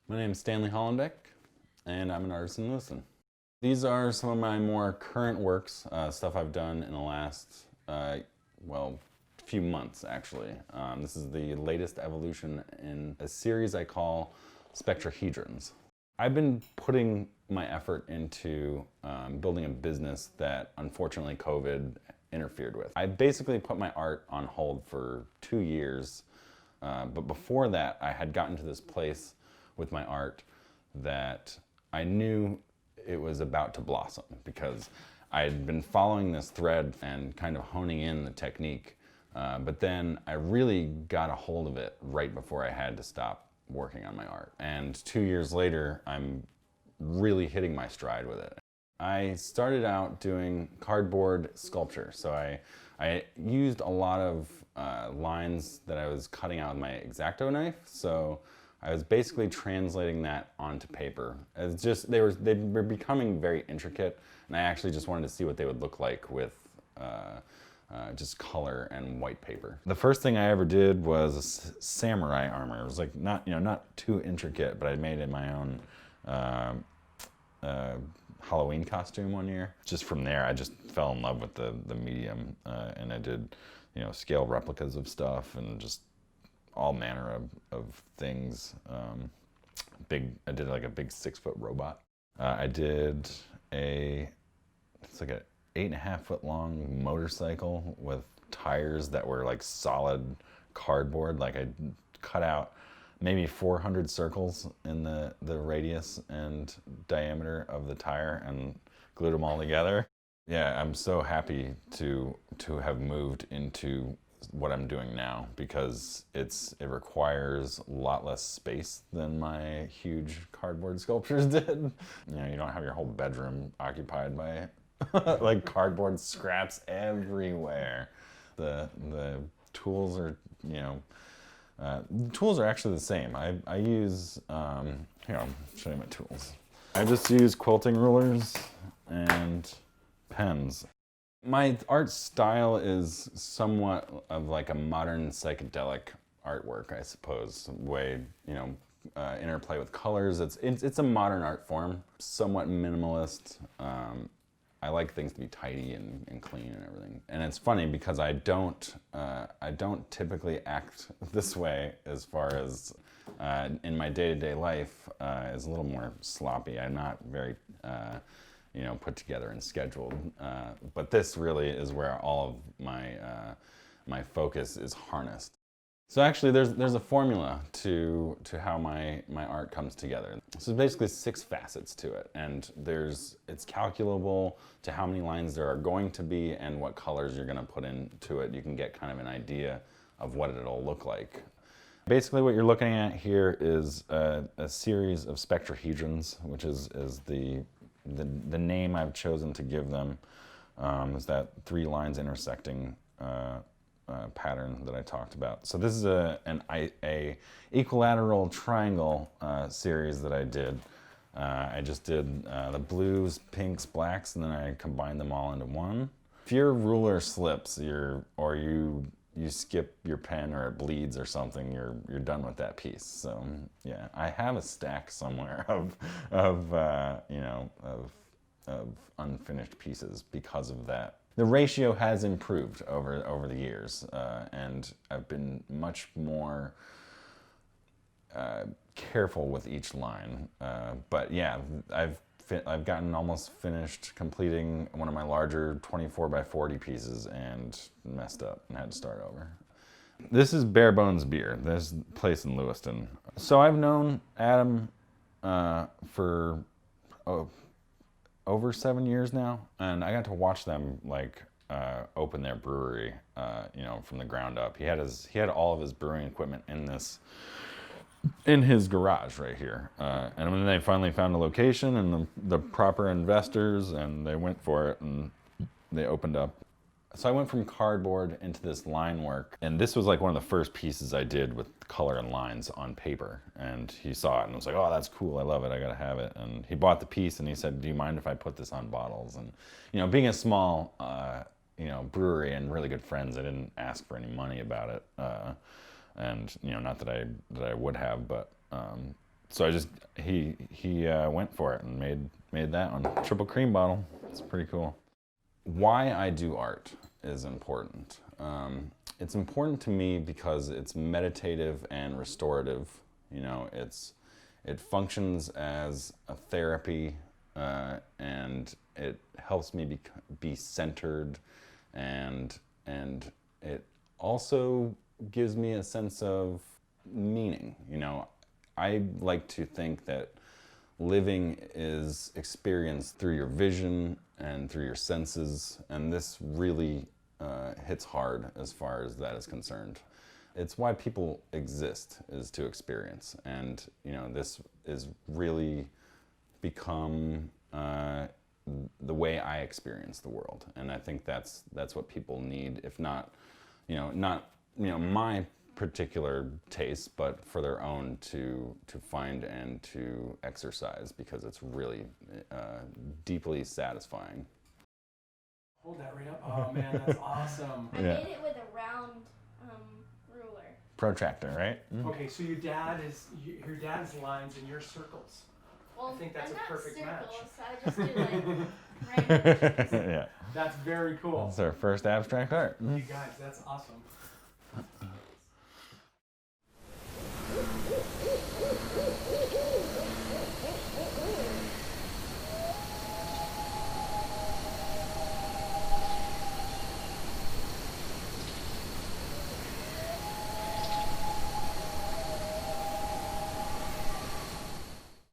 My name is Stanley Hollenbeck, and I'm an artist in Lewiston. These are some of my more current works, stuff I've done in the last, few months actually. This is the latest evolution in a series I call Spectrahedrons. I've been putting my effort into building a business that unfortunately COVID interfered with. I basically put my art on hold for 2 years, but before that I had gotten to this place with my art that I knew it was about to blossom because I had been following this thread and kind of honing in the technique, but then I really got a hold of it right before I had to stop working on my art. And 2 years later, I'm really hitting my stride with it. I started out doing cardboard sculpture, so I used a lot of lines that I was cutting out with my X-Acto knife, so I was basically translating that onto paper. It's just they were becoming very intricate, and I actually just wanted to see what they would look like with just color and white paper. The first thing I ever did was a samurai armor. It was like not too intricate, but I made it my own Halloween costume one year. Just from there, I just fell in love with the medium, and I did scale replicas of stuff and just all manner of things. I did like a big 6-foot robot. I did it's like a 8.5 foot long motorcycle with tires that were like solid cardboard. Like I cut out maybe 400 circles in the radius and diameter of the tire and glued them all together. Yeah, I'm so happy to have moved into what I'm doing now because it requires a lot less space than my huge cardboard sculptures did. You don't have your whole bedroom occupied by like cardboard scraps everywhere. The tools are the tools are actually the same. I use here, I'll show you my tools. I just use quilting rulers and pens. My art style is somewhat of like a modern psychedelic artwork, I suppose. Way, interplay with colors. It's a modern art form, somewhat minimalist. I like things to be tidy and clean and everything. And it's funny because I don't typically act this way as far as in my day-to-day life. Is a little more sloppy. I'm not very put together and scheduled. But this really is where all of my focus is harnessed. So actually there's a formula to how my art comes together. So basically 6 facets to it, and it's calculable to how many lines there are going to be and what colors you're gonna put into it. You can get kind of an idea of what it'll look like. Basically what you're looking at here is a series of spectrahedrons, which is the name I've chosen to give them, is that 3 lines intersecting pattern that I talked about. So this is an equilateral triangle series that I did. I just did the blues, pinks, blacks, and then I combined them all into one. If your ruler slips, or you skip your pen or it bleeds or something, you're done with that piece. So yeah, I have a stack somewhere of unfinished pieces because of that. The ratio has improved over the years, and I've been much more careful with each line. But yeah, I've gotten almost finished completing one of my larger 24 by 40 pieces and messed up and had to start over. This is Bare Bones Beer, this place in Lewiston. So I've known Adam for over 7 years now, and I got to watch them open their brewery, from the ground up. He had all of his brewing equipment in his garage right here, and when they finally found a location and the proper investors, and they went for it and they opened up. So I went from cardboard into this line work, and this was like one of the first pieces I did with color and lines on paper. And he saw it and was like, "Oh, that's cool, I love it, I gotta have it." And he bought the piece and he said, "Do you mind if I put this on bottles?" And being a small brewery and really good friends, I didn't ask for any money about it. And not that I would have, but So he went for it and made that one. Triple cream bottle. It's pretty cool. Why I do art is important. It's important to me because it's meditative and restorative. You know, it functions as a therapy, and it helps me be centered, and it also gives me a sense of meaning. You know, I like to think that living is experienced through your vision and through your senses, and this really hits hard as far as that is concerned. It's why people exist, is to experience, and you know, this is really become the way I experience the world, and I think that's what people need, if not, not my particular taste, but for their own to find and to exercise, because it's really deeply satisfying. Hold that right up. Oh man, that's awesome. I made it with a round ruler. Protractor, right? Mm. Okay, so your dad's lines and your circles. Well, I think that's I'm a not perfect circles, match. I just do like Yeah. That's very cool. That's our first abstract art. You guys, that's awesome.